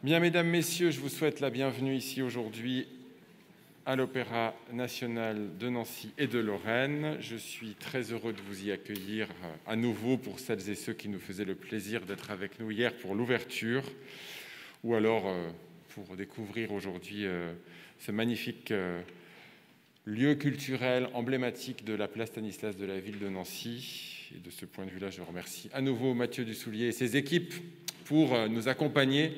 Bien, mesdames, messieurs, je vous souhaite la bienvenue ici aujourd'hui à l'Opéra national de Nancy et de Lorraine. Je suis très heureux de vous y accueillir à nouveau pour celles et ceux qui nous faisaient le plaisir d'être avec nous hier pour l'ouverture, ou alors pour découvrir aujourd'hui ce magnifique lieu culturel emblématique de la place Stanislas de la ville de Nancy. Et de ce point de vue-là, je remercie à nouveau Mathieu Dussoulier et ses équipes pour nous accompagner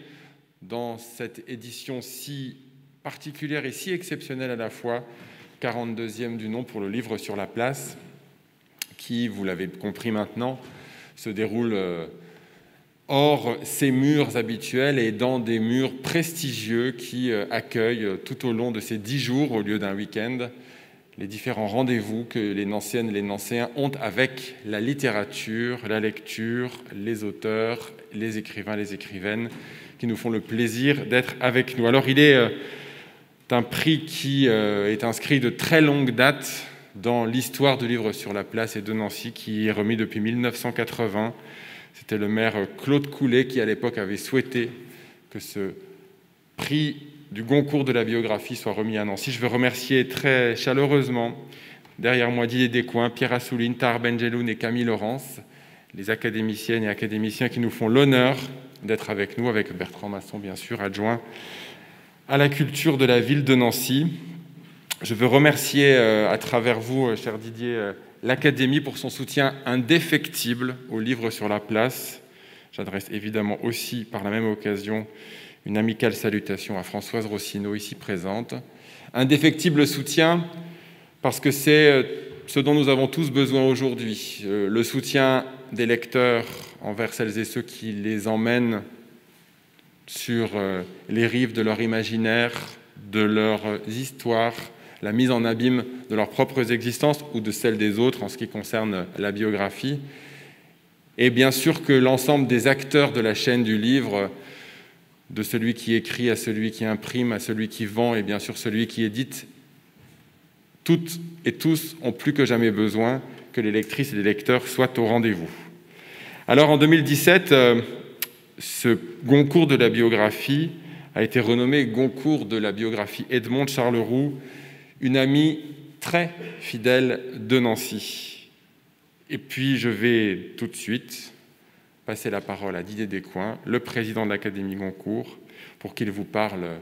dans cette édition si particulière et si exceptionnelle à la fois, 42e du nom pour le livre sur la place, qui, vous l'avez compris maintenant, se déroule hors ces murs habituels et dans des murs prestigieux qui accueillent tout au long de ces 10 jours, au lieu d'un week-end, les différents rendez-vous que les Nancéennes et les Nancéens ont avec la littérature, la lecture, les auteurs, les écrivains, les écrivaines, qui nous font le plaisir d'être avec nous. Alors, il est un prix qui est inscrit de très longue date dans l'histoire du livre sur la place et de Nancy, qui est remis depuis 1980. C'était le maire Claude Coulet qui, à l'époque, avait souhaité que ce prix du Goncourt de la biographie soit remis à Nancy. Je veux remercier très chaleureusement, derrière moi, Didier Descoings, Pierre Assouline, Tahar Benjeloun et Camille Laurence, les académiciennes et académiciens qui nous font l'honneur d'être avec nous, avec Bertrand Masson, bien sûr, adjoint à la culture de la ville de Nancy. Je veux remercier à travers vous, cher Didier, l'Académie pour son soutien indéfectible au livre sur la place. J'adresse évidemment aussi, par la même occasion, une amicale salutation à Françoise Rossineau, ici présente. Indéfectible soutien parce que c'est ce dont nous avons tous besoin aujourd'hui. Le soutien des lecteurs envers celles et ceux qui les emmènent sur les rives de leur imaginaire, de leurs histoires, la mise en abîme de leurs propres existences ou de celles des autres en ce qui concerne la biographie. Et bien sûr que l'ensemble des acteurs de la chaîne du livre, de celui qui écrit à celui qui imprime, à celui qui vend et bien sûr celui qui édite, toutes et tous ont plus que jamais besoin que les lectrices et les lecteurs soient au rendez-vous. Alors en 2017, ce Goncourt de la biographie a été renommé Goncourt de la biographie Edmond Charleroux, une amie très fidèle de Nancy. Et puis je vais tout de suite passer la parole à Didier Descoings, le président de l'Académie Goncourt, pour qu'il vous parle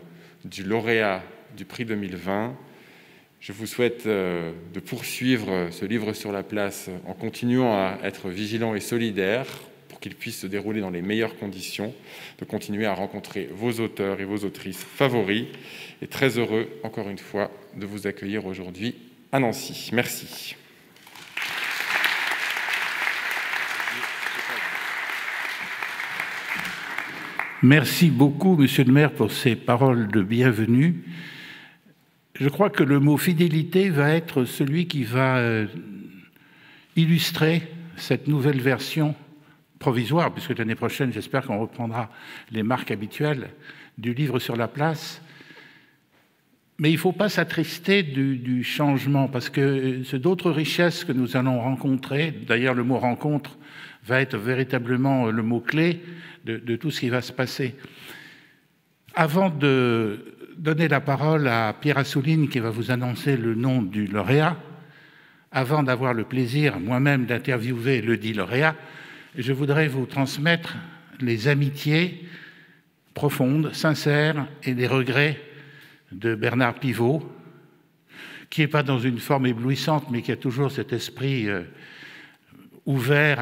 du lauréat du prix 2020. Je vous souhaite de poursuivre ce livre sur la place en continuant à être vigilant et solidaire pour qu'il puisse se dérouler dans les meilleures conditions, de continuer à rencontrer vos auteurs et vos autrices favoris. Et très heureux, encore une fois, de vous accueillir aujourd'hui à Nancy. Merci. Merci beaucoup, Monsieur le maire, pour ces paroles de bienvenue. Je crois que le mot fidélité va être celui qui va illustrer cette nouvelle version provisoire, puisque l'année prochaine, j'espère qu'on reprendra les marques habituelles du livre sur la place. Mais il ne faut pas s'attrister du changement, parce que c'est d'autres richesses que nous allons rencontrer. D'ailleurs, le mot « rencontre » va être véritablement le mot-clé de tout ce qui va se passer. Avant de donner la parole à Pierre Assouline, qui va vous annoncer le nom du lauréat, avant d'avoir le plaisir moi-même d'interviewer le dit lauréat, je voudrais vous transmettre les amitiés profondes, sincères et les regrets de Bernard Pivot, qui n'est pas dans une forme éblouissante, mais qui a toujours cet esprit ouvert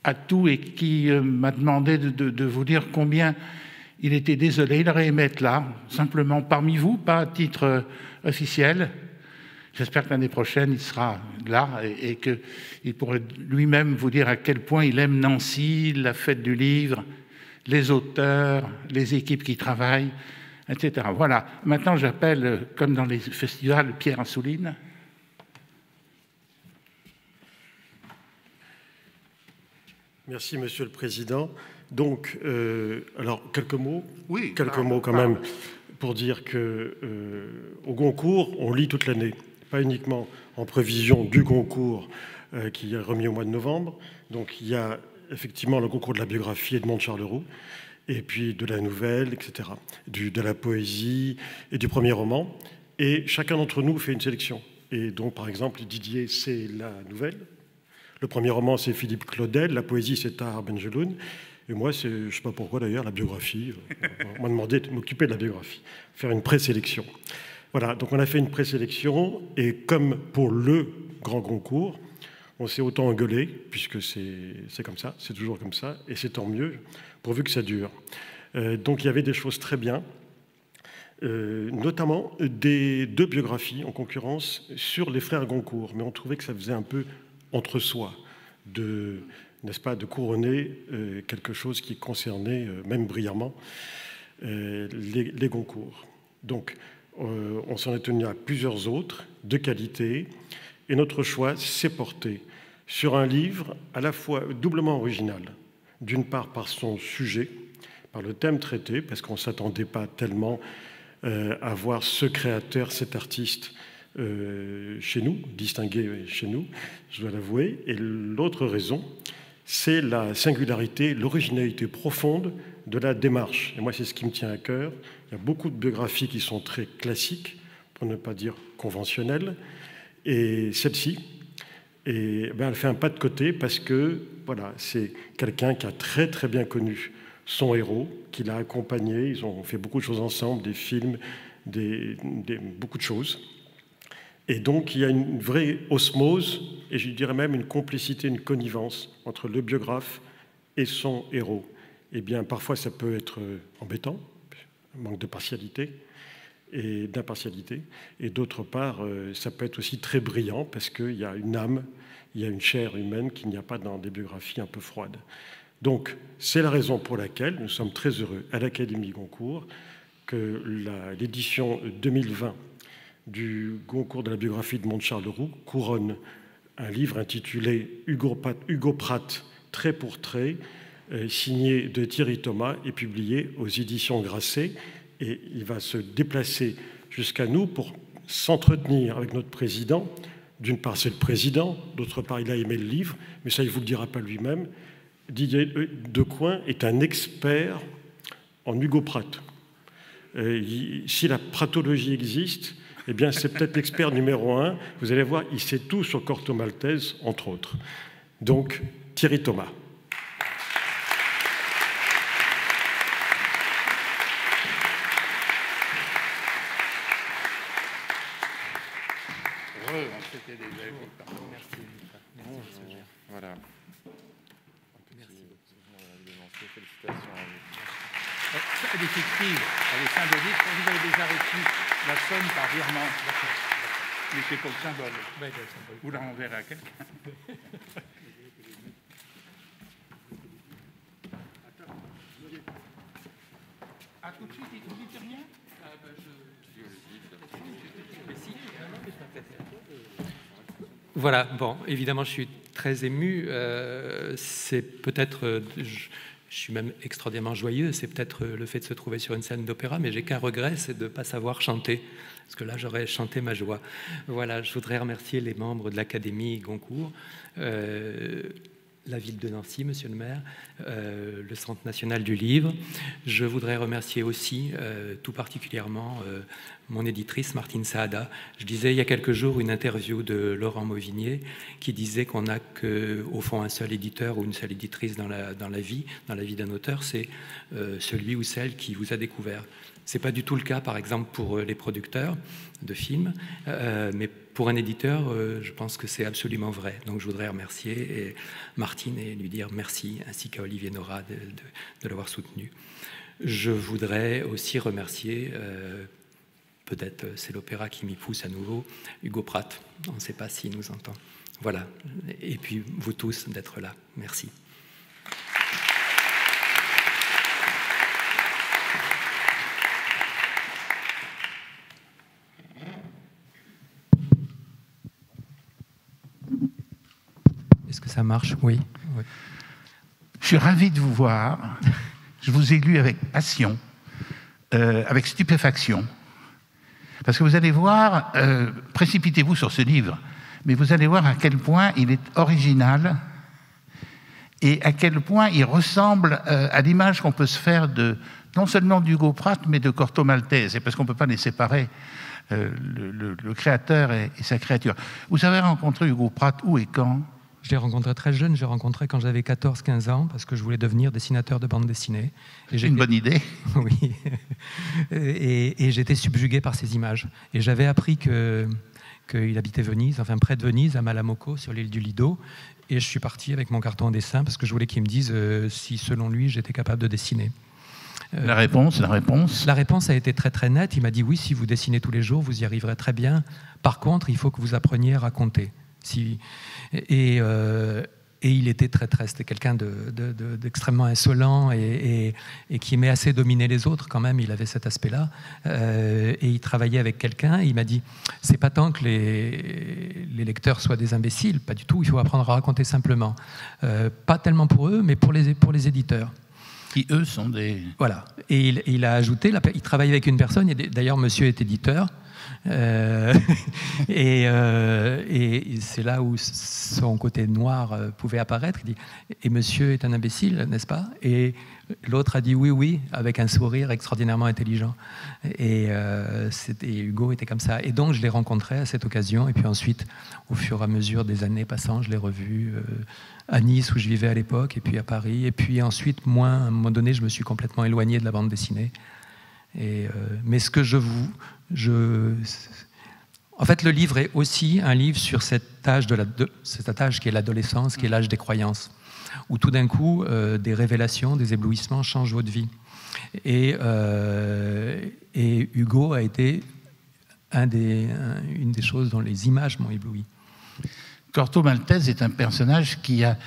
à tout et qui m'a demandé de vous dire combien il était désolé. Il aurait aimé être là, simplement parmi vous, pas à titre officiel. J'espère que l'année prochaine, il sera là et qu'il pourrait lui-même vous dire à quel point il aime Nancy, la fête du livre, les auteurs, les équipes qui travaillent, etc. Voilà. Maintenant, j'appelle, comme dans les festivals, Pierre Assouline. Merci, Monsieur le Président. Donc, alors, quelques mots. Oui. Quelques mots quand même pour dire que au Goncourt, on lit toute l'année, pas uniquement en prévision du Goncourt qui est remis au mois de novembre. Donc, il y a effectivement le Goncourt de la biographie Edmond Charleroux. et puis de la nouvelle, etc., de la poésie et du premier roman. Et chacun d'entre nous fait une sélection. Et donc, par exemple, Didier, c'est la nouvelle. Le premier roman, c'est Philippe Claudel. La poésie, c'est Tahar Benjeloun. Et moi, c'est, je ne sais pas pourquoi d'ailleurs, la biographie. On m'a demandé de m'occuper de la biographie, faire une présélection. Voilà, donc on a fait une présélection. Et comme pour le grand concours, on s'est autant engueulé, puisque c'est comme ça, c'est toujours comme ça, et c'est tant mieux, pourvu que ça dure. Donc il y avait des choses très bien, notamment des 2 biographies en concurrence sur les frères Goncourt, mais on trouvait que ça faisait un peu entre soi, n'est-ce pas, de couronner quelque chose qui concernait, même brillamment, les Goncourt. Donc on s'en est tenu à plusieurs autres, de qualité, et notre choix s'est porté sur un livre à la fois doublement original, d'une part par son sujet, par le thème traité, parce qu'on ne s'attendait pas tellement à voir ce créateur, cet artiste chez nous, distingué chez nous, je dois l'avouer. Et l'autre raison, c'est la singularité, l'originalité profonde de la démarche. Et moi, c'est ce qui me tient à cœur. Il y a beaucoup de biographies qui sont très classiques, pour ne pas dire conventionnelles, et celle-ci, elle fait un pas de côté parce que voilà, c'est quelqu'un qui a très très bien connu son héros, qui l'a accompagné. Ils ont fait beaucoup de choses ensemble, des films, beaucoup de choses. Et donc il y a une vraie osmose, et je dirais même une complicité, une connivence entre le biographe et son héros. Eh bien, parfois ça peut être embêtant, un manque de partialité et d'impartialité, et d'autre part, ça peut être aussi très brillant parce qu'il y a une âme, il y a une chair humaine qu'il n'y a pas dans des biographies un peu froides. Donc, c'est la raison pour laquelle nous sommes très heureux à l'Académie Goncourt que l'édition 2020 du Goncourt de la biographie de Charles-Leroux couronne un livre intitulé Hugo Pratt, trait pour trait, signé de Thierry Thomas et publié aux éditions Grasset. Et il va se déplacer jusqu'à nous pour s'entretenir avec notre président. D'une part, c'est le président, d'autre part, il a aimé le livre, mais ça, il ne vous le dira pas lui-même. Didier Decoing est un expert en Hugo Pratt. Si la pratologie existe, eh bien, c'est peut-être l'expert numéro 1. Vous allez voir, il sait tout sur Corto Maltese, entre autres. Donc, Thierry Thomas. Voilà. Merci beaucoup. Félicitations à vous. Elle est fictive, elle est symbolique. Vous avez déjà reçu la somme par virement. Mais c'est pour le symbole. Vous la renverrez à quelqu'un. Ah, tout de suite, vous ne dites rien? Voilà, bon, évidemment, je suis très ému. C'est peut-être, je suis même extraordinairement joyeux, c'est peut-être le fait de se trouver sur une scène d'opéra, mais j'ai qu'un regret, c'est de ne pas savoir chanter, parce que là, j'aurais chanté ma joie. Voilà, je voudrais remercier les membres de l'Académie Goncourt, la ville de Nancy, monsieur le maire, le Centre national du livre. Je voudrais remercier aussi tout particulièrement mon éditrice Martine Saada. Je disais il y a quelques jours une interview de Laurent Mauvignier qui disait qu'on n'a qu'au fond un seul éditeur ou une seule éditrice dans la vie d'un auteur, c'est celui ou celle qui vous a découvert. Ce n'est pas du tout le cas, par exemple, pour les producteurs de films, mais pour un éditeur, je pense que c'est absolument vrai. Donc je voudrais remercier Martine et lui dire merci, ainsi qu'à Olivier Nora de l'avoir soutenu. Je voudrais aussi remercier, peut-être c'est l'opéra qui m'y pousse à nouveau, Hugo Pratt. On ne sait pas s'il nous entend. Voilà. Et puis vous tous d'être là. Merci. Est-ce que ça marche? Oui. Oui. Je suis ravi de vous voir. Je vous ai lu avec passion, avec stupéfaction. Parce que vous allez voir, précipitez-vous sur ce livre, mais vous allez voir à quel point il est original et à quel point il ressemble à l'image qu'on peut se faire non seulement d'Hugo Pratt, mais de Corto Maltese, parce qu'on ne peut pas les séparer, le créateur et sa créature. Vous avez rencontré Hugo Pratt où et quand? Je l'ai rencontré très jeune, j'ai rencontré quand j'avais 14-15 ans, parce que je voulais devenir dessinateur de bande dessinée. C'est une bonne idée. Oui. Et j'étais subjugué par ces images. Et j'avais appris qu'il habitait Venise, enfin près de Venise, à Malamocco, sur l'île du Lido. Et je suis parti avec mon carton en dessin, parce que je voulais qu'il me dise si, selon lui, j'étais capable de dessiner. La réponse La réponse a été très très nette. Il m'a dit oui, si vous dessinez tous les jours, vous y arriverez très bien. Par contre, il faut que vous appreniez à raconter. Et il était c'était quelqu'un d'extrêmement insolent et qui aimait assez dominer les autres quand même. Il avait cet aspect-là. Et il travaillait avec quelqu'un. Il m'a dit, c'est pas tant que les lecteurs soient des imbéciles, pas du tout. Il faut apprendre à raconter simplement. Pas tellement pour eux, mais pour les éditeurs. Qui, eux, sont des... Voilà. Et il a ajouté, il travaille avec une personne, et d'ailleurs, monsieur est éditeur. Et c'est là où son côté noir pouvait apparaître. Il dit, et monsieur est un imbécile, n'est-ce pas? Et l'autre a dit oui, oui, avec un sourire extraordinairement intelligent. Et Hugo était comme ça. Et donc, je l'ai rencontré à cette occasion. Et puis ensuite, au fur et à mesure des années passant, je l'ai revu à Nice, où je vivais à l'époque, et puis à Paris. Et puis ensuite, moi, à un moment donné, je me suis complètement éloigné de la bande dessinée. Mais ce que en fait, le livre est aussi un livre sur cet âge qui est l'adolescence, qui est l'âge des croyances, où tout d'un coup, des révélations, des éblouissements changent votre vie. Et Hugo a été une des choses dont les images m'ont ébloui. Corto Maltese est un personnage qui a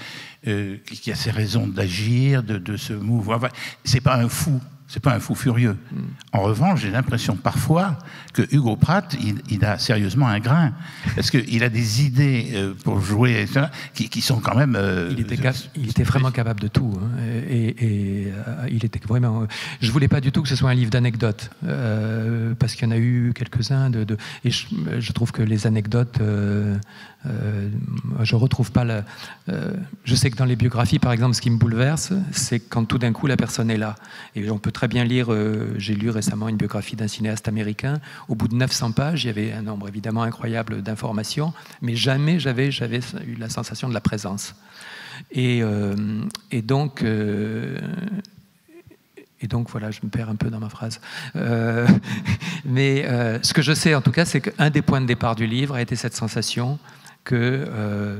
ses raisons d'agir, de se mouvoir. Enfin, c'est pas un fou. C'est pas un fou furieux. En revanche, j'ai l'impression parfois que Hugo Pratt, il a sérieusement un grain. Parce qu'il a des idées pour jouer, etc., qui sont quand même... il était vraiment capable de tout. Hein. Il était vraiment... Je voulais pas du tout que ce soit un livre d'anecdotes. Parce qu'il y en a eu quelques-uns. Et je trouve que les anecdotes... je retrouve pas je sais que dans les biographies, par exemple, ce qui me bouleverse, c'est quand tout d'un coup la personne est là. Et on peut très bien lire, j'ai lu récemment une biographie d'un cinéaste américain. Au bout de 900 pages, il y avait un nombre évidemment incroyable d'informations, mais jamais j'avais eu la sensation de la présence. Et donc voilà, je me perds un peu dans ma phrase. Mais ce que je sais en tout cas, c'est qu'un des points de départ du livre a été cette sensation que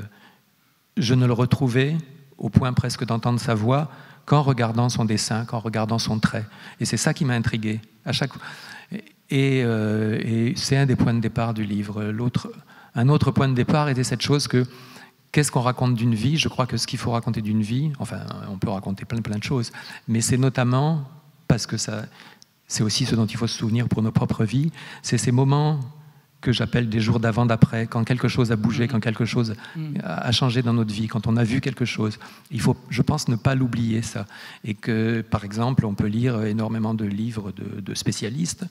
je ne le retrouvais, au point presque d'entendre sa voix, qu'en regardant son dessin, qu'en regardant son trait. Et c'est ça qui m'a intrigué. Et c'est un des points de départ du livre. Un autre point de départ était cette chose que qu'est-ce qu'on raconte d'une vie? Je crois que ce qu'il faut raconter d'une vie, enfin, on peut raconter plein de choses, mais c'est notamment, parce que c'est aussi ce dont il faut se souvenir pour nos propres vies, c'est ces moments que j'appelle des jours d'avant, d'après, quand quelque chose a bougé, quand quelque chose a changé dans notre vie, quand on a vu quelque chose. Il faut, je pense, ne pas l'oublier, ça. Et que, par exemple, on peut lire énormément de livres de spécialistes,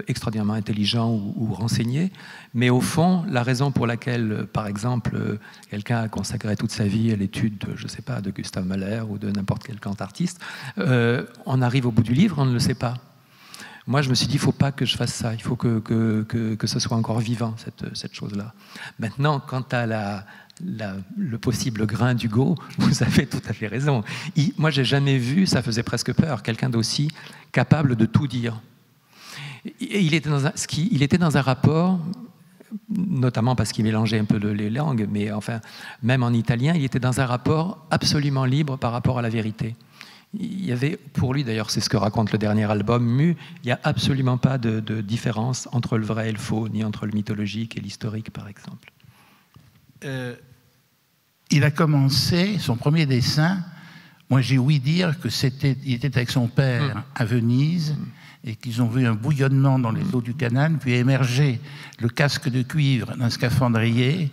extraordinairement intelligents ou renseignés, mais au fond, la raison pour laquelle, par exemple, quelqu'un a consacré toute sa vie à l'étude de, je sais pas, de Gustav Mahler ou de n'importe quel grand artiste, on arrive au bout du livre, on ne le sait pas. Moi, je me suis dit, il ne faut pas que je fasse ça. Il faut que ce soit encore vivant, cette chose-là. Maintenant, quant à le possible grain d'Hugo, vous avez tout à fait raison. Moi, je n'ai jamais vu, ça faisait presque peur, quelqu'un d'aussi capable de tout dire. Il était dans un rapport, notamment parce qu'il mélangeait un peu les langues, mais enfin, même en italien, il était dans un rapport absolument libre par rapport à la vérité. Il y avait, pour lui d'ailleurs, c'est ce que raconte le dernier album, Mu, il n'y a absolument pas de différence entre le vrai et le faux, ni entre le mythologique et l'historique, par exemple. Il a commencé son premier dessin, moi j'ai ouï dire qu'il était avec son père à Venise, et qu'ils ont vu un bouillonnement dans les eaux du canal, puis émerger le casque de cuivre d'un scaphandrier,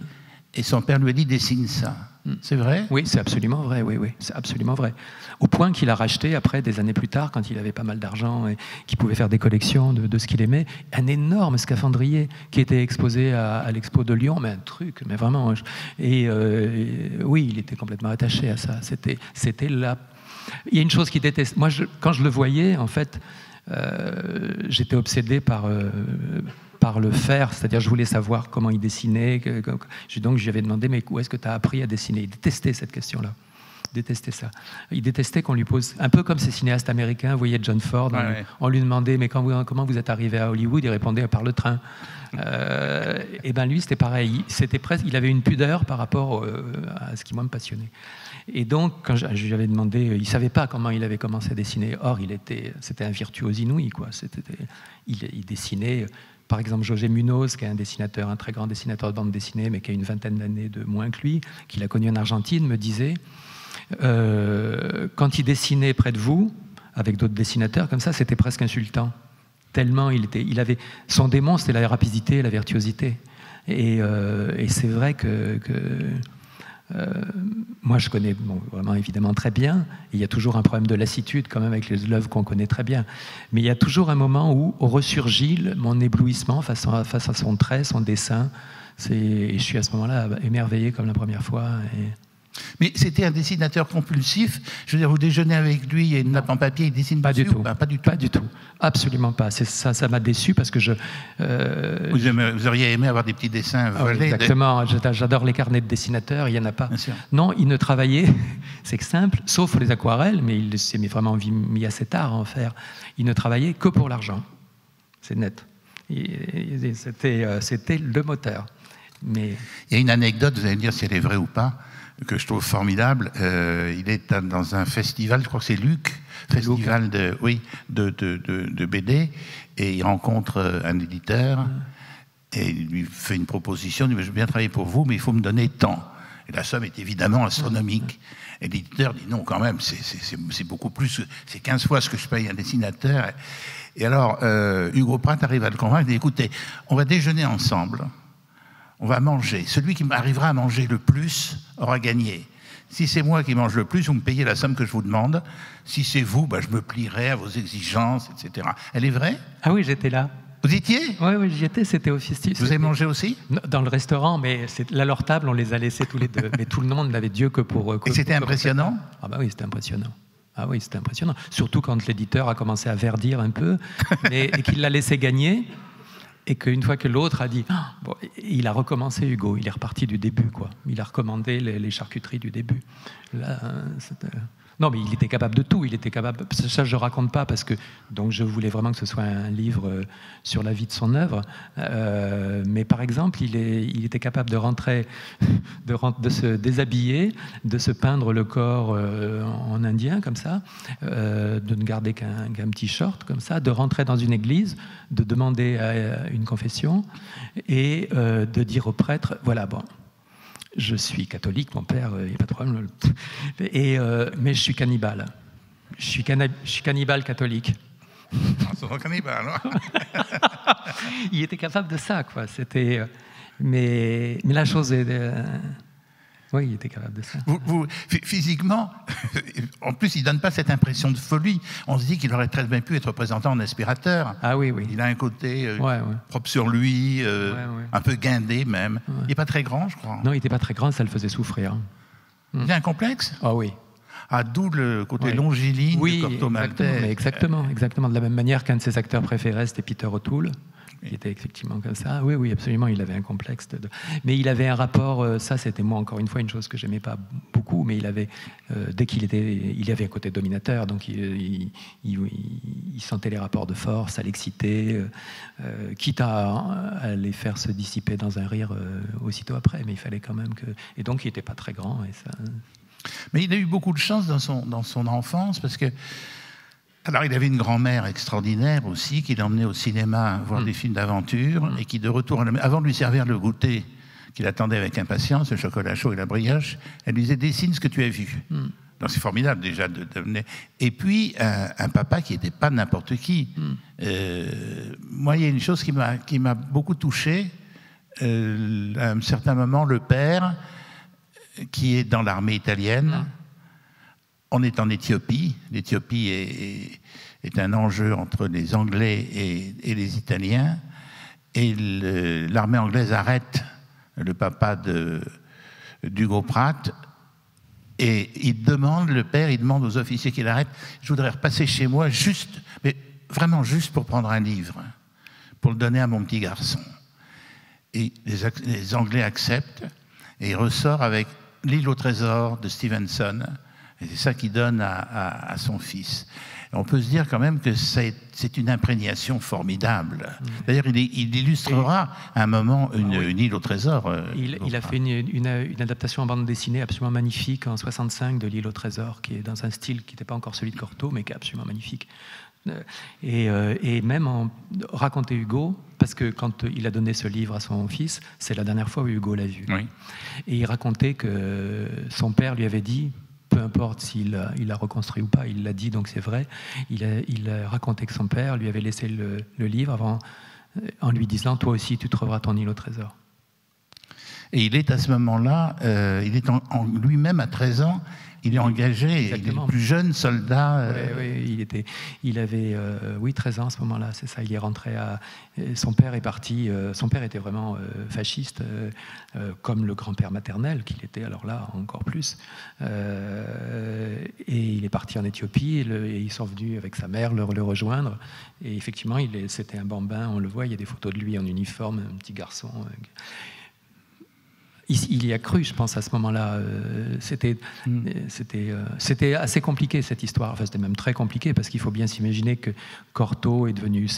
et son père lui a dit « dessine ça ». C'est vrai? Oui, c'est absolument vrai, oui, c'est absolument vrai. Au point qu'il a racheté, après, des années plus tard, quand il avait pas mal d'argent et qu'il pouvait faire des collections de ce qu'il aimait, un énorme scaphandrier qui était exposé à l'Expo de Lyon, mais un truc, mais vraiment. Et oui, il était complètement attaché à ça. C'était là. Il y a une chose qu'il déteste. Moi, quand je le voyais, en fait, j'étais obsédé par le faire, c'est-à-dire je voulais savoir comment il dessinait. Donc je lui avais demandé, mais où est-ce que tu as appris à dessiner? Il détestait cette question-là. Il détestait ça. Il détestait qu'on lui pose, un peu comme ces cinéastes américains, vous voyez John Ford, on lui demandait, mais comment vous êtes arrivé à Hollywood? Il répondait par le train. Et ben lui, c'était pareil. Il avait une pudeur par rapport à ce qui moi me passionnait. Et donc, quand je lui avais demandé, il ne savait pas comment il avait commencé à dessiner. Or, c'était un virtuose inouï, quoi. Il dessinait, par exemple, José Munoz, qui est un très grand dessinateur de bande dessinée, mais qui a une vingtaine d'années de moins que lui, qu'il a connu en Argentine, me disait, quand il dessinait près de vous, avec d'autres dessinateurs, comme ça, c'était presque insultant. Tellement il avait... Son démon, c'était la rapidité et la virtuosité. Et c'est vrai que moi, je connais vraiment évidemment très bien. Il y a toujours un problème de lassitude quand même avec les œuvres qu'on connaît très bien. Mais il y a toujours un moment où ressurgit mon éblouissement face à son trait, son dessin. Et je suis à ce moment-là émerveillé comme la première fois. Mais c'était un dessinateur compulsif. Je veux dire, vous déjeunez avec lui, il y a une nappe en papier, il dessine pas dessus du tout. Pas du tout. Pas du tout. Absolument pas. Ça m'a déçu parce que Vous auriez aimé avoir des petits dessins volés. Exactement. J'adore les carnets de dessinateurs. Il n'y en a pas. Non, il ne travaillait. C'est simple, sauf les aquarelles, mais il s'est vraiment mis assez tard à en faire. Il ne travaillait que pour l'argent. C'est net. C'était le moteur. Mais il y a une anecdote, vous allez me dire si elle est vraie ou pas, que je trouve formidable. Il est dans un festival, je crois que c'est Luc, festival de BD, et il rencontre un éditeur, et il lui fait une proposition, il dit, je veux bien travailler pour vous, mais il faut me donner tant. Et la somme est évidemment astronomique. Et l'éditeur dit non, quand même, c'est beaucoup plus, c'est 15 fois ce que je paye un dessinateur. Et alors, Hugo Pratt arrive à le convaincre, il dit, écoutez, on va déjeuner ensemble. On va manger. Celui qui arrivera à manger le plus aura gagné. Si c'est moi qui mange le plus, vous me payez la somme que je vous demande. Si c'est vous, je me plierai à vos exigences, etc. Elle est vraie? Ah oui, j'étais là. Vous étiez? Oui, j'y étais, c'était officiel. Vous avez mangé aussi? Dans le restaurant, mais à leur table, on les a laissés tous les deux. Mais tout le monde n'avait Dieu que pour... Et c'était impressionnant? Ah bah oui, c'était impressionnant. Ah oui, c'était impressionnant. Surtout quand l'éditeur a commencé à verdir un peu et qu'il l'a laissé gagner. Et qu'une fois que l'autre a dit... il a recommencé, Hugo. Il est reparti du début, quoi. Il a recommandé les charcuteries du début. Là, non, mais il était capable de tout. Il était capable... Ça, je ne raconte pas parce que... Donc, je voulais vraiment que ce soit un livre sur la vie de son œuvre. Mais par exemple, il était capable de rentrer... de se déshabiller, de se peindre le corps en indien, comme ça, de ne garder qu'un petit short, comme ça, de rentrer dans une église, de demander une confession et de dire au prêtre, voilà, bon... Je suis catholique, mon père, il n'y a pas de problème. Mais je suis cannibale. Je suis cannibale catholique. C'est un cannibale, non? Il était capable de ça, quoi. C'était, mais la chose est... Oui, il était capable de ça. Physiquement, en plus, il ne donne pas cette impression de folie. On se dit qu'il aurait très bien pu être présenté en aspirateur. Ah oui, oui. Il a un côté propre sur lui, un peu guindé même. Ouais. Il n'est pas très grand, je crois. Non, il n'était pas très grand, ça le faisait souffrir. Il a un complexe? Ah oui. Ah, d'où le côté longiligne de Corto Maltese. Exactement. De la même manière qu'un de ses acteurs préférés, c'était Peter O'Toole. Il était effectivement comme ça. Oui, absolument, il avait un complexe. Mais il avait un rapport, ça c'était moi encore une fois une chose que j'aimais pas beaucoup, mais il avait, dès qu'il avait un côté dominateur, donc il sentait les rapports de force, ça l'excitait, quitte à les faire se dissiper dans un rire aussitôt après, mais il fallait quand même que... Et donc il n'était pas très grand. Et ça... Mais il a eu beaucoup de chance dans son enfance, parce que alors, il avait une grand-mère extraordinaire aussi, qui l'emmenait au cinéma voir des films d'aventure, et qui, de retour, avant de lui servir le goûter qu'il attendait avec impatience, le chocolat chaud et la brioche, elle lui disait « dessine ce que tu as vu ». Donc c'est formidable déjà de devenir... Et puis, un papa qui n'était pas n'importe qui. Moi, il y a une chose qui m'a beaucoup touché. À un certain moment, le père qui est dans l'armée italienne. On est en Éthiopie. L'Éthiopie est un enjeu entre les Anglais et les Italiens. Et l'armée anglaise arrête le papa d'Hugo Pratt. Et le père, il demande aux officiers qui l'arrêtent, je voudrais repasser chez moi juste, mais vraiment juste pour prendre un livre, pour le donner à mon petit garçon. Et les Anglais acceptent, et il ressort avec L'île au trésor de Stevenson, et c'est ça qu'il donne à son fils. Et on peut se dire quand même que c'est une imprégnation formidable. D'ailleurs, il illustrera à un moment une île au trésor. Il a fait une adaptation en bande dessinée absolument magnifique en 65 de l'île au trésor, qui est dans un style qui n'était pas encore celui de Cortot, mais qui est absolument magnifique. Et même raconter Hugo, parce que quand il a donné ce livre à son fils, c'est la dernière fois où Hugo l'a vu. Oui. Et il racontait que son père lui avait dit, peu importe s'il l'a reconstruit ou pas, il l'a dit, donc c'est vrai, il a raconté que son père lui avait laissé le livre en lui disant « Toi aussi, tu trouveras ton île au trésor ». Et il est à ce moment-là, il est lui-même à 13 ans, il est engagé, exactement. Il est le plus jeune soldat. Oui, il avait 13 ans à ce moment-là, c'est ça. Il est rentré son père est parti. Son père était vraiment fasciste, comme le grand-père maternel qu'il était. Alors là, encore plus. Et il est parti en Éthiopie. Et ils sont venus avec sa mère le rejoindre. Et effectivement, c'était un bambin. On le voit. Il y a des photos de lui en uniforme, un petit garçon. Il y a cru, je pense, à ce moment-là. C'était assez compliqué, cette histoire. Enfin, c'était même très compliqué, parce qu'il faut bien s'imaginer que Cortot est devenu...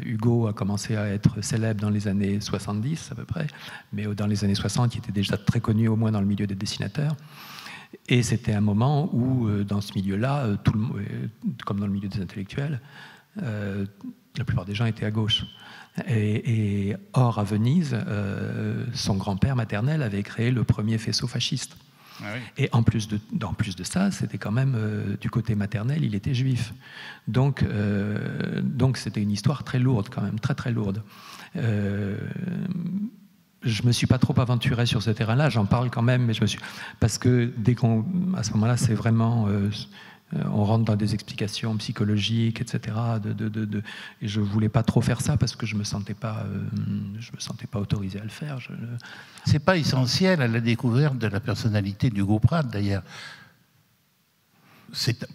Hugo a commencé à être célèbre dans les années 70, à peu près. Mais dans les années 60, il était déjà très connu, au moins dans le milieu des dessinateurs. Et c'était un moment où, dans ce milieu-là, comme dans le milieu des intellectuels, la plupart des gens étaient à gauche. Or, à Venise, son grand-père maternel avait créé le premier faisceau fasciste. Ah oui. Et en plus de ça, c'était quand même, du côté maternel, il était juif. Donc c'était une histoire très lourde, quand même, très très lourde. Je ne me suis pas trop aventuré sur ce terrain-là, j'en parle quand même, mais parce que à ce moment-là, c'est vraiment... on rentre dans des explications psychologiques, etc. Et je ne voulais pas trop faire ça parce que je ne me sentais pas autorisé à le faire. Ce n'est pas essentiel à la découverte de la personnalité d'Hugo Pratt, d'ailleurs.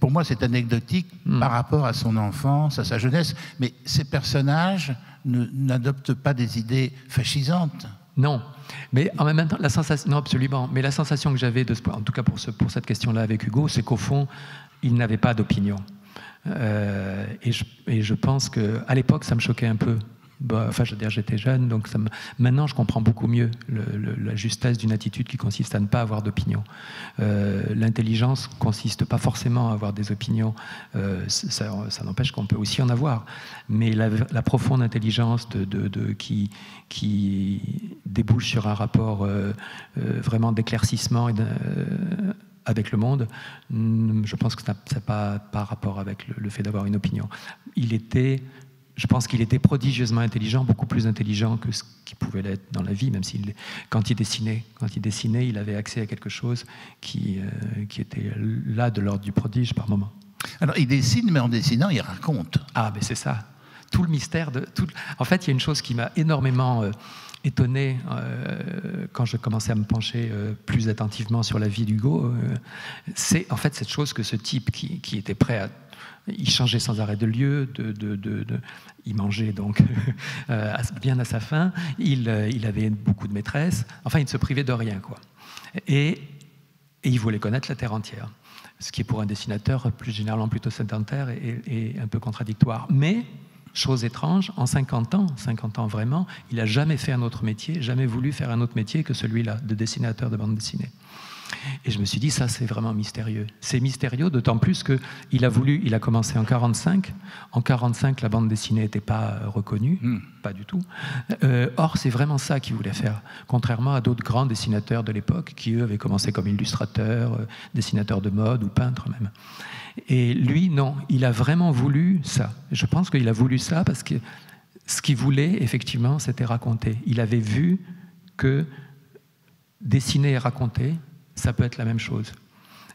Pour moi, c'est anecdotique par rapport à son enfance, à sa jeunesse. Mais ces personnages n'adoptent pas des idées fascisantes. Non, mais en même temps, non, absolument. Mais la sensation que j'avais, en tout cas pour cette question-là avec Hugo, c'est qu'au fond, il n'avait pas d'opinion. Et je pense qu'à l'époque, ça me choquait un peu. Enfin, je veux dire, j'étais jeune, donc maintenant, je comprends beaucoup mieux la justesse d'une attitude qui consiste à ne pas avoir d'opinion. L'intelligence consiste pas forcément à avoir des opinions. Ça n'empêche qu'on peut aussi en avoir. Mais la profonde intelligence qui débouche sur un rapport vraiment d'éclaircissement avec le monde, je pense que ça n'a pas rapport avec le fait d'avoir une opinion. Je pense qu'il était prodigieusement intelligent, beaucoup plus intelligent que ce qu'il pouvait l'être dans la vie, même quand il dessinait, il avait accès à quelque chose qui était là de l'ordre du prodige par moment. Alors il dessine, mais en dessinant, il raconte. Ah, mais c'est ça. Tout le mystère En fait, il y a une chose qui m'a énormément étonné quand je commençais à me pencher plus attentivement sur la vie d'Hugo. C'est en fait cette chose que ce type qui était prêt à... Il changeait sans arrêt de lieu, il mangeait donc bien à sa faim, il avait beaucoup de maîtresses, enfin il ne se privait de rien, quoi. Et il voulait connaître la terre entière, ce qui est pour un dessinateur plus généralement plutôt sédentaire et un peu contradictoire. Mais, chose étrange, en 50 ans vraiment, il n'a jamais fait un autre métier, jamais voulu faire un autre métier que celui-là, de dessinateur de bande dessinée. Et je me suis dit, ça c'est vraiment mystérieux. C'est mystérieux, d'autant plus qu'il a commencé en 1945. En 1945, la bande dessinée n'était pas reconnue, pas du tout. Or, c'est vraiment ça qu'il voulait faire, contrairement à d'autres grands dessinateurs de l'époque qui, eux, avaient commencé comme illustrateurs, dessinateurs de mode ou peintres même. Et lui, non, il a vraiment voulu ça. Je pense qu'il a voulu ça parce que ce qu'il voulait, effectivement, c'était raconter. Il avait vu que dessiner et raconter, ça peut être la même chose.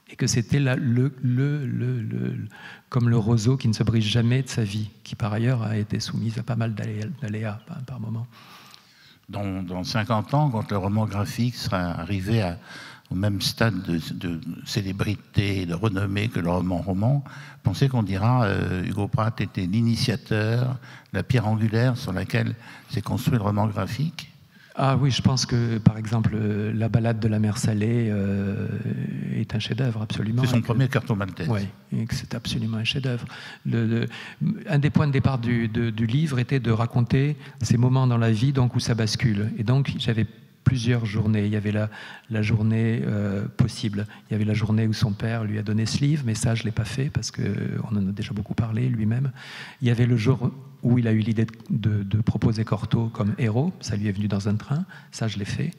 Et que c'était comme le roseau qui ne se brise jamais de sa vie, qui par ailleurs a été soumise à pas mal d'aléas par moment. Dans 50 ans, quand le roman graphique sera arrivé au même stade de célébrité et de renommée que le roman, pensez qu'on dira Hugo Pratt était l'initiateur, la pierre angulaire sur laquelle s'est construit le roman graphique? Ah oui, je pense que, par exemple, La balade de la mer Salée est un chef-d'œuvre, absolument. C'est son premier Corto Maltese. Oui, et que c'est absolument un chef-d'œuvre. Un des points de départ du livre était de raconter ces moments dans la vie donc, où ça bascule. Et donc, j'avais plusieurs journées. Il y avait la journée possible. Il y avait la journée où son père lui a donné ce livre, mais ça, je ne l'ai pas fait parce qu'on en a déjà beaucoup parlé lui-même. Il y avait le jour où il a eu l'idée de proposer Corto comme héros. Ça lui est venu dans un train. Ça, je l'ai fait,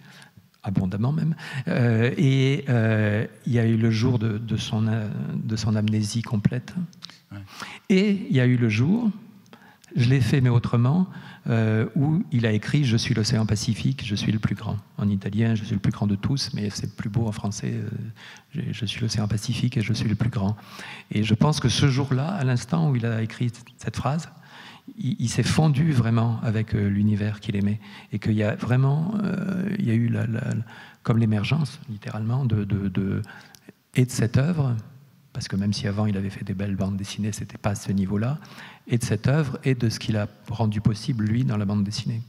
abondamment même. Et il y a eu le jour de son amnésie complète. Ouais. Et il y a eu le jour, je l'ai fait mais autrement, où il a écrit « Je suis l'océan Pacifique, je suis le plus grand ». En italien, « Je suis le plus grand de tous », mais c'est plus beau en français, « Je suis l'océan Pacifique et je suis le plus grand ». Et je pense que ce jour-là, à l'instant où il a écrit cette phrase, il s'est fondu vraiment avec l'univers qu'il aimait. Et qu'il y a vraiment, il y a eu comme l'émergence, littéralement, et de cette œuvre, parce que même si avant il avait fait des belles bandes dessinées, ce n'était pas à ce niveau-là, et de cette œuvre et de ce qu'il a rendu possible, lui, dans la bande dessinée.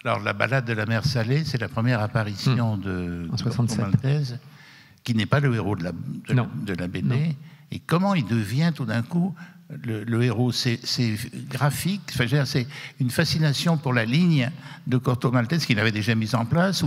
Alors, La balade de la mer Salée, c'est la première apparition de Corto Maltese, qui n'est pas le héros de la BD. Non. Et comment il devient tout d'un coup le héros? C'est graphique, enfin, c'est une fascination pour la ligne de Corto Maltese qu'il avait déjà mise en place,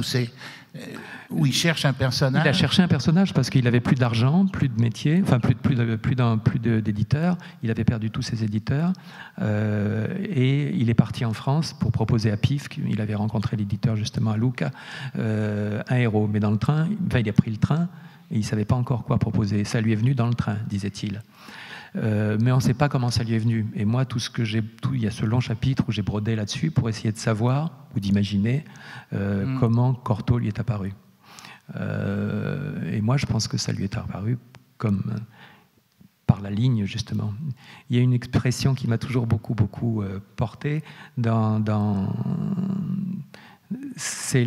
où il cherche un personnage. Il a cherché un personnage parce qu'il avait plus d'argent, plus de métier, enfin plus d'éditeurs. Il avait perdu tous ses éditeurs et il est parti en France pour proposer à PIF. Il avait rencontré l'éditeur justement à Lucca, un héros. Mais dans le train, il a pris le train et il ne savait pas encore quoi proposer. Ça lui est venu dans le train, disait-il. Mais on ne sait pas comment ça lui est venu. Et moi, il y a ce long chapitre où j'ai brodé là-dessus pour essayer de savoir ou d'imaginer comment Corto lui est apparu. Et moi, je pense que ça lui est apparu comme par la ligne, justement. Il y a une expression qui m'a toujours beaucoup porté c'est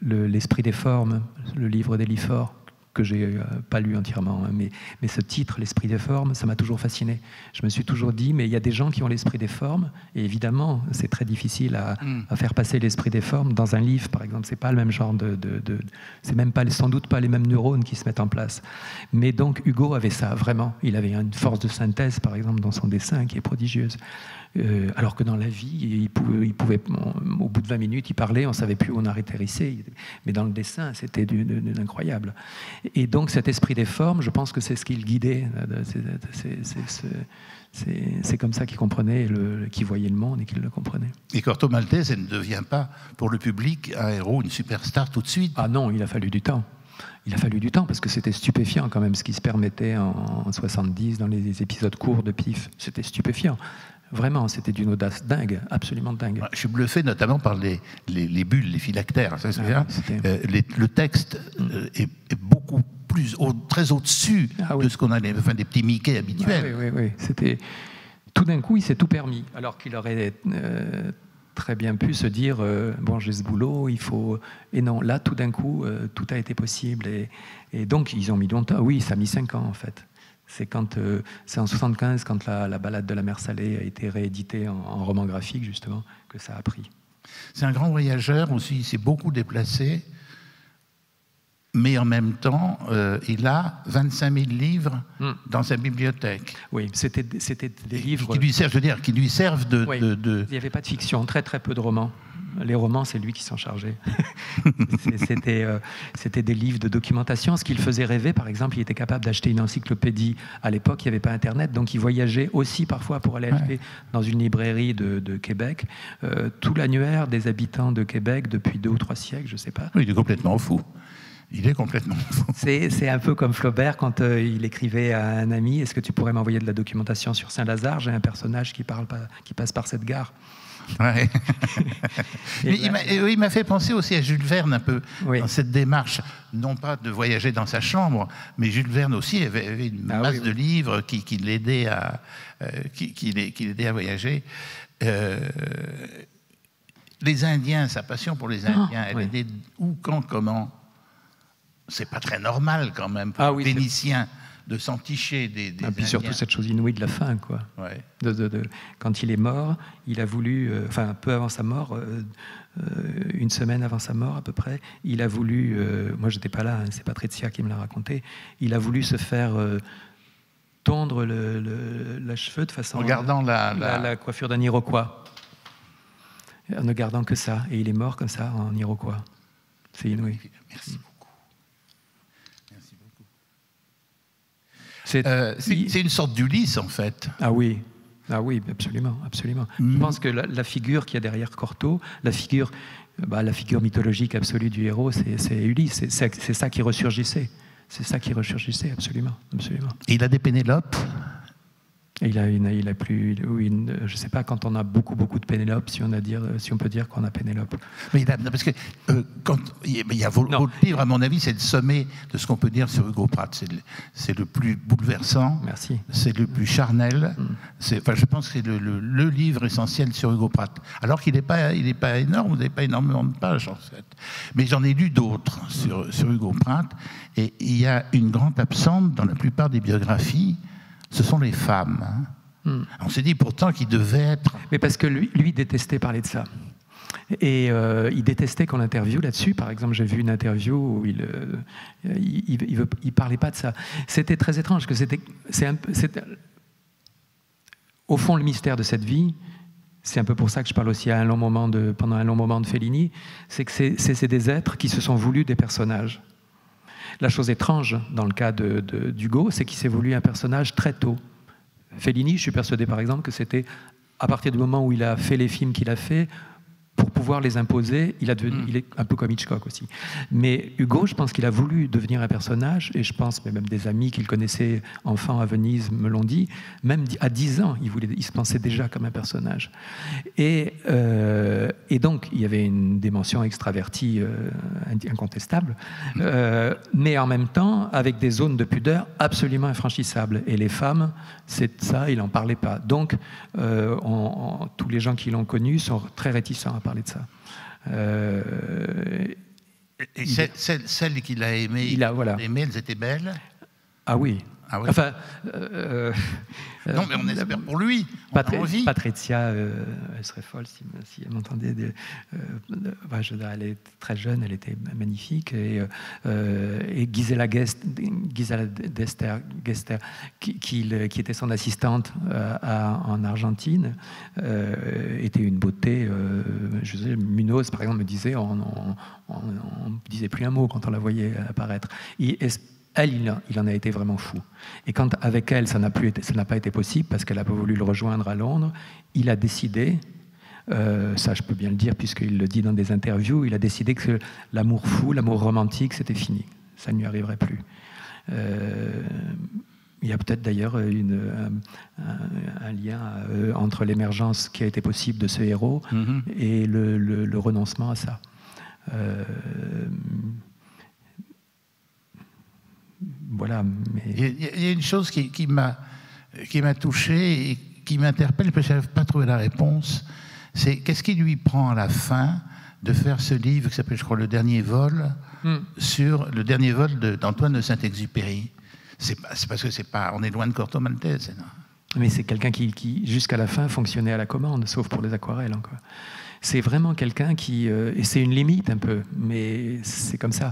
l'esprit des formes, le livre d'Eliphore, que j'ai pas lu entièrement, hein, mais ce titre, l'esprit des formes, ça m'a toujours fasciné. Je me suis toujours dit, mais il y a des gens qui ont l'esprit des formes, et évidemment, c'est très difficile à faire passer l'esprit des formes dans un livre, par exemple. C'est pas le même genre c'est même pas, sans doute pas les mêmes neurones qui se mettent en place. Mais donc, Hugo avait ça, vraiment. Il avait une force de synthèse, par exemple, dans son dessin, qui est prodigieuse. Alors que dans la vie, il pouvait, au bout de 20 minutes, il parlait, on ne savait plus où on atterrissait. Mais dans le dessin, c'était incroyable. Et donc, cet esprit des formes, je pense que c'est ce qui le guidait. C'est comme ça qu'il comprenait, qu'il voyait le monde et qu'il le comprenait. Et Corto Maltese, elle ne devient pas, pour le public, un héros, une superstar tout de suite. Ah non, il a fallu du temps. Il a fallu du temps parce que c'était stupéfiant quand même ce qui se permettait en 70 dans les épisodes courts de PIF. C'était stupéfiant. Vraiment, c'était d'une audace dingue, absolument dingue. Je suis bluffé notamment par les bulles, les phylactères. Le texte est beaucoup plus très au-dessus de ce qu'on a, des petits Mickey habituels. Oui. C'était tout d'un coup, il s'est tout permis, alors qu'il aurait très bien pu se dire bon, j'ai ce boulot, il faut. Et non, là, tout d'un coup, tout a été possible. Et donc, ils ont mis longtemps. Oui, ça a mis 5 ans en fait. C'est en 1975, quand la balade de la mer Salée a été rééditée en roman graphique, justement, que ça a pris. C'est un grand voyageur aussi, il s'est beaucoup déplacé, mais en même temps, il a 25 000 livres dans sa bibliothèque. Oui, c'était des livres... Qui lui servent de... Oui, il n'y avait pas de fiction, très peu de romans. Les romans, c'est lui qui s'en chargeait. C'était des livres de documentation. Ce qui le faisait rêver, par exemple, il était capable d'acheter une encyclopédie. À l'époque, il n'y avait pas Internet, donc il voyageait aussi parfois pour aller acheter dans une librairie de Québec tout l'annuaire des habitants de Québec depuis 2 ou 3 siècles, je ne sais pas. Oui, il est complètement fou. Il est complètement fou. C'est un peu comme Flaubert quand il écrivait à un ami « Est-ce que tu pourrais m'envoyer de la documentation sur Saint-Lazare ? J'ai un personnage qui passe par cette gare. » Ouais. Il m'a fait penser aussi à Jules Verne un peu, dans cette démarche, non pas de voyager dans sa chambre, mais Jules Verne aussi avait une masse de livres qui l'aidaient à voyager. Les Indiens, sa passion pour les Indiens, elle aidait où, quand, comment. C'est pas très normal quand même pour un Vénitien de s'enticher des puis Indiens. surtout cette chose inouïe de la faim, quoi. Ouais. Quand il est mort, il a voulu, enfin peu avant sa mort, une semaine avant sa mort à peu près, il a voulu, moi j'étais pas là, hein, c'est Patricia qui me l'a raconté, il a voulu se faire tondre la cheveux de façon... En gardant la coiffure d'un Iroquois. En ne gardant que ça. Et il est mort comme ça, en Iroquois. C'est inouï. Merci beaucoup. C'est une sorte d'Ulysse, en fait. Ah oui, absolument, absolument. Je pense que la figure qu'il y a derrière Cortot, la figure mythologique absolue du héros, c'est Ulysse. C'est ça qui ressurgissait. C'est ça qui ressurgissait, absolument, absolument. Et il a des Pénélopes. Il a plus, je ne sais pas, quand on a beaucoup de Pénélope, si on peut dire qu'on a Pénélope. Mais parce que il y a votre livre, à mon avis, c'est le sommet de ce qu'on peut dire sur Hugo Pratt. C'est le plus bouleversant. Merci. C'est le plus charnel. Je pense que c'est le livre essentiel sur Hugo Pratt. Alors qu'il n'est pas énorme, vous n'avez pas énormément de pages en fait. Mais j'en ai lu d'autres sur Hugo Pratt, et il y a une grande absente dans la plupart des biographies. Ce sont les femmes. On s'est dit pourtant qu'il devait être... Mais parce que lui détestait parler de ça. Et il détestait qu'on l'interviewe là-dessus. Par exemple, j'ai vu une interview où il parlait pas de ça. C'était très étrange. Au fond, le mystère de cette vie, c'est un peu pour ça que je parle aussi pendant un long moment de Fellini, c'est que c'est des êtres qui se sont voulus des personnages. La chose étrange dans le cas d'Hugo, c'est qu'il s'est voulu un personnage très tôt. Fellini, je suis persuadé par exemple que c'était à partir du moment où il a fait les films qu'il a fait, pour pouvoir les imposer, il est un peu comme Hitchcock aussi. Mais Hugo, je pense qu'il a voulu devenir un personnage, et je pense, mais même des amis qu'il connaissait enfant à Venise me l'ont dit, même à 10 ans, il se pensait déjà comme un personnage. Et donc, il y avait une dimension extravertie incontestable, mais en même temps, avec des zones de pudeur absolument infranchissables. Et les femmes, c'est ça, il n'en parlait pas. Donc, tous les gens qui l'ont connu sont très réticents à parler de ça. Et celles qu'il a aimées, elles étaient belles. Ah oui. Ah oui. Enfin, non, mais on espère pour lui. Patricia, elle serait folle si elle m'entendait. Elle est très jeune, elle était magnifique. Et Gisela Gester, qui était son assistante en Argentine, était une beauté. Munoz, par exemple, me disait, on ne disait plus un mot quand on la voyait apparaître. Elle, il en a été vraiment fou. Et quand avec elle, ça n'a pas été possible, parce qu'elle n'a pas voulu le rejoindre à Londres, il a décidé, ça je peux bien le dire puisqu'il le dit dans des interviews, il a décidé que l'amour fou, l'amour romantique, c'était fini. Ça ne lui arriverait plus. Il y a peut-être d'ailleurs un lien entre l'émergence qui a été possible de ce héros et le renoncement à ça. Voilà, mais... Il y a une chose qui m'a touché et qui m'interpelle, parce que je n'avais pas trouvé la réponse, c'est qu'est-ce qui lui prend à la fin de faire ce livre qui s'appelle, je crois, Le Dernier Vol, sur le dernier vol d'Antoine de Saint-Exupéry. C'est parce que on est loin de Corto Maltese. Non, mais c'est quelqu'un qui, jusqu'à la fin, fonctionnait à la commande, sauf pour les aquarelles encore. C'est vraiment quelqu'un et c'est une limite un peu, mais c'est comme ça.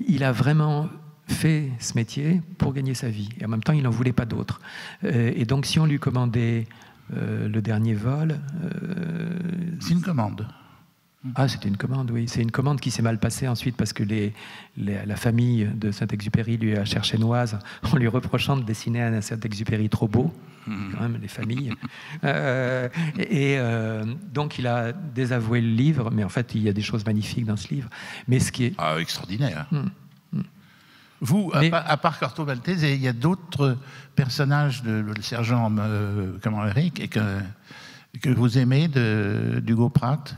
Il a vraiment fait ce métier pour gagner sa vie. Et en même temps, il n'en voulait pas d'autre. Et donc, si on lui commandait le dernier vol... c'est une commande. Ah, c'était une commande, oui. C'est une commande qui s'est mal passée ensuite parce que la famille de Saint-Exupéry lui a cherché noise en lui reprochant de dessiner un Saint-Exupéry trop beau. Quand même, les familles. Donc, il a désavoué le livre, mais en fait, il y a des choses magnifiques dans ce livre. Mais ce qui est... Ah, extraordinaire. Vous, à part Corto Maltese, il y a d'autres personnages, le sergent Eric, Que vous aimez d'Hugo Pratt?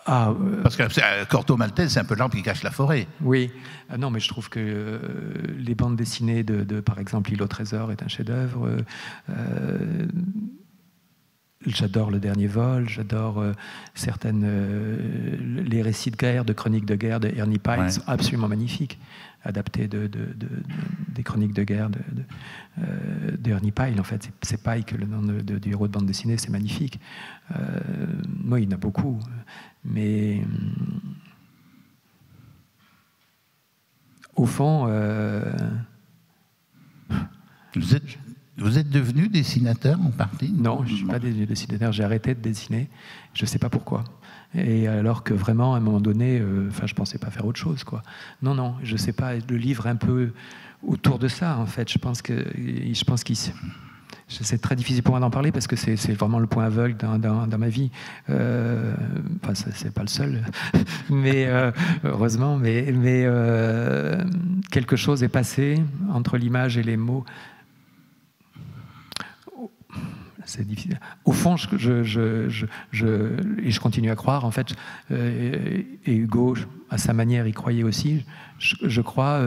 Parce que Corto Maltese, c'est un peu l'arbre qui cache la forêt. Oui, non, mais je trouve que les bandes dessinées par exemple, L'île au trésor est un chef-d'œuvre. J'adore Le Dernier Vol, j'adore les récits de guerre, de chroniques de guerre de Ernie Pyle, sont absolument magnifiques, adaptés des chroniques de guerre de Ernie Pyle. En fait, c'est Pyle, le nom du héros de bande dessinée, c'est magnifique. Moi, il y en a beaucoup, mais au fond... Vous êtes devenu dessinateur en partie? Non, je ne suis pas devenu dessinateur, j'ai arrêté de dessiner, je ne sais pas pourquoi. Et alors que vraiment, à un moment donné, je ne pensais pas faire autre chose, quoi. Non, je ne sais pas, le livre un peu autour de ça, en fait, je pense qu'il... C'est très difficile pour moi d'en parler parce que c'est vraiment le point aveugle dans ma vie. Enfin, c'est pas le seul, mais heureusement. Mais quelque chose est passé entre l'image et les mots. C'est difficile. Au fond, et je continue à croire, en fait, et Hugo, à sa manière, y croyait aussi, je crois...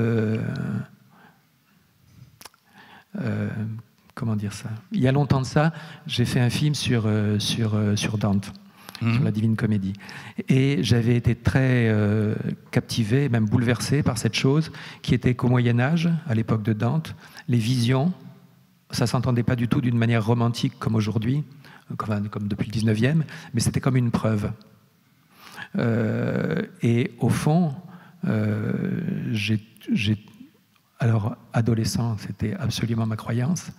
comment dire ça? Il y a longtemps de ça, j'ai fait un film sur Dante, sur la Divine Comédie. Et j'avais été très captivé, même bouleversé par cette chose qui était qu'au Moyen-Âge, à l'époque de Dante, les visions, ça ne s'entendait pas du tout d'une manière romantique comme aujourd'hui, comme depuis le 19e, mais c'était comme une preuve. Et au fond, alors, adolescent, c'était absolument ma croyance.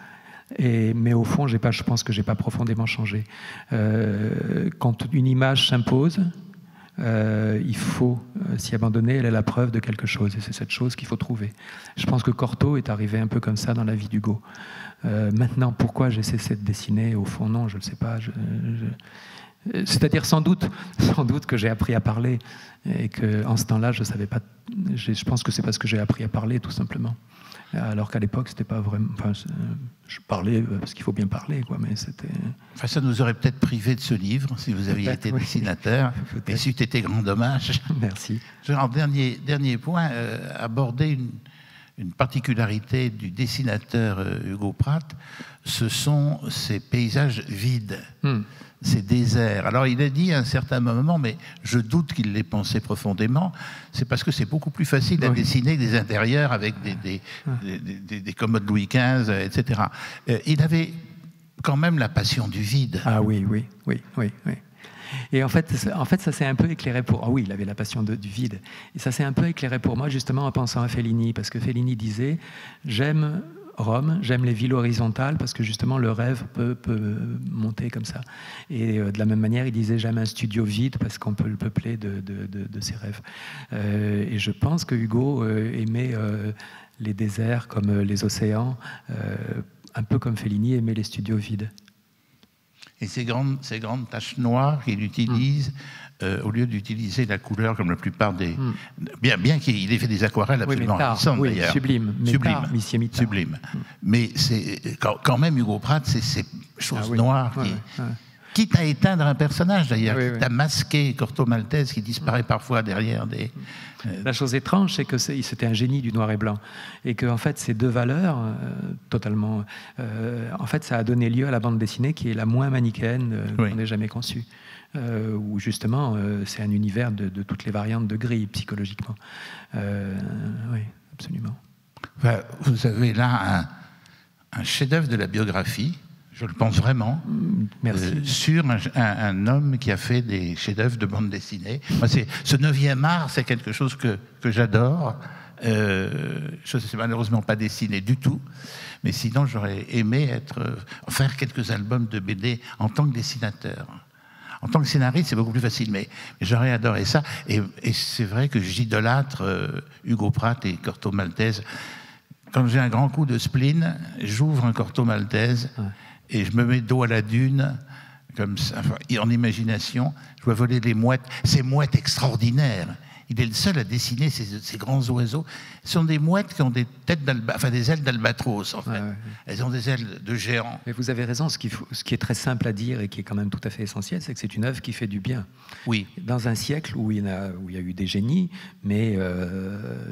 Mais au fond, je pense que je n'ai pas profondément changé. Quand une image s'impose, il faut s'y abandonner. Elle est la preuve de quelque chose. Et c'est cette chose qu'il faut trouver. Je pense que Corto est arrivé un peu comme ça dans la vie d'Hugo. Maintenant, pourquoi j'ai cessé de dessiner? Au fond, non, je ne le sais pas. C'est-à-dire sans doute que j'ai appris à parler et qu'en ce temps-là, je savais pas. Je pense que c'est parce que j'ai appris à parler, tout simplement. Alors qu'à l'époque, c'était pas vraiment. Enfin, je parlais parce qu'il faut bien parler, quoi. Mais c'était. Enfin, ça nous aurait peut-être privé de ce livre si vous aviez été dessinateur. Et c'eût été grand dommage. Merci. En dernier point, aborder une particularité du dessinateur Hugo Pratt, ce sont ces paysages vides. Ces déserts. Alors il a dit à un certain moment, mais je doute qu'il l'ait pensé profondément, c'est parce que c'est beaucoup plus facile à dessiner des intérieurs avec des commodes Louis XV, etc. Il avait quand même la passion du vide. Ah oui. Et en fait, ça s'est un peu éclairé pour... Ah oui, il avait la passion du vide. Et ça s'est un peu éclairé pour moi, justement, en pensant à Fellini, parce que Fellini disait « J'aime Rome, j'aime les villes horizontales parce que justement le rêve peut monter comme ça. » Et de la même manière, il disait « J'aime un studio vide parce qu'on peut le peupler de ses rêves. » Et je pense que Hugo aimait les déserts comme les océans, un peu comme Fellini aimait les studios vides. Et ces grandes taches noires qu'il utilise, au lieu d'utiliser la couleur comme la plupart des... Bien qu'il ait fait des aquarelles absolument ravissantes, d'ailleurs. Sublime. Sublime. Mais c'est quand même, Hugo Pratt, c'est ces choses noires quitte à éteindre un personnage, d'ailleurs, quitte à masquer Corto Maltese qui disparaît parfois derrière des... La chose étrange, c'est que c'était un génie du noir et blanc. Et que, en fait, ces deux valeurs, totalement... en fait, ça a donné lieu à la bande dessinée qui est la moins manichéenne qu'on ait jamais conçue. Où, justement, c'est un univers de toutes les variantes de gris, psychologiquement. Oui, absolument. Enfin, vous avez là un chef-d'œuvre de la biographie, je le pense vraiment, sur un homme qui a fait des chefs-d'œuvre de bande dessinée. Moi, ce 9e art, c'est quelque chose que j'adore. Je ne sais malheureusement pas dessiner du tout, mais sinon j'aurais aimé faire quelques albums de BD en tant que dessinateur. En tant que scénariste, c'est beaucoup plus facile, mais j'aurais adoré ça. Et c'est vrai que j'idolâtre Hugo Pratt et Corto Maltese. Quand j'ai un grand coup de spleen, j'ouvre un Corto Maltese et je me mets dos à la dune, comme ça, en imagination. Je vois voler les mouettes, ces mouettes extraordinaires. Il est le seul à dessiner ces grands oiseaux. Ce sont des mouettes qui ont des des ailes d'albatros, en fait. Ouais. Elles ont des ailes de géants. Mais vous avez raison, ce qui est très simple à dire et qui est quand même tout à fait essentiel, c'est que c'est une œuvre qui fait du bien. Oui. Dans un siècle où il y a eu des génies, mais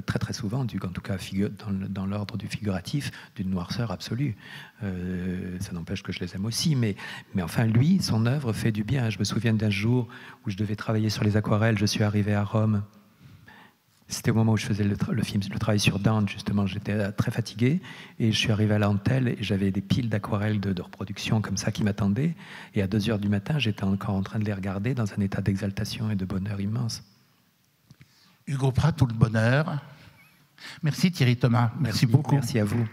très très souvent, en tout cas dans l'ordre du figuratif, d'une noirceur absolue. Ça n'empêche que je les aime aussi, mais enfin, lui, son œuvre fait du bien. Je me souviens d'un jour où je devais travailler sur les aquarelles, je suis arrivé à Rome. C'était au moment où je faisais le travail sur Dante, justement. J'étais très fatigué et je suis arrivé à l'Antelle et j'avais des piles d'aquarelles de reproduction comme ça qui m'attendaient. Et à 2h du matin, j'étais encore en train de les regarder dans un état d'exaltation et de bonheur immense. Hugo Pratt, tout le bonheur. Merci Thierry Thomas. Merci beaucoup. Merci à vous.